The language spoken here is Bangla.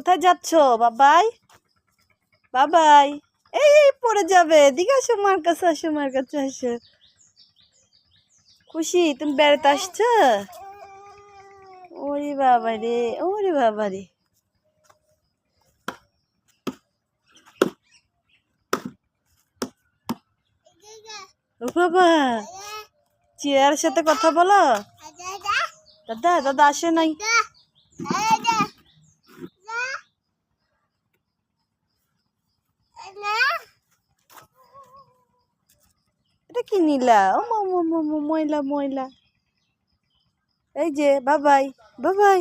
কোথায় যাচ্ছ বাবাই? বাবাই, এই এই পড়ে যাবে। এদিকে আসো, মার কাছে আসো, মার কাছে আসো। খুশি তুমি বেড়াতে আসছো? ওরে বাবা রে, ওরে বাবা রে। ও বাবা, চেয়ারের সাথে কথা বলো। দাদা দাদা আসে নাই। এটা কি নিলা? ও ময়লা ময়লা। এই যে বাবাই, বাবাই।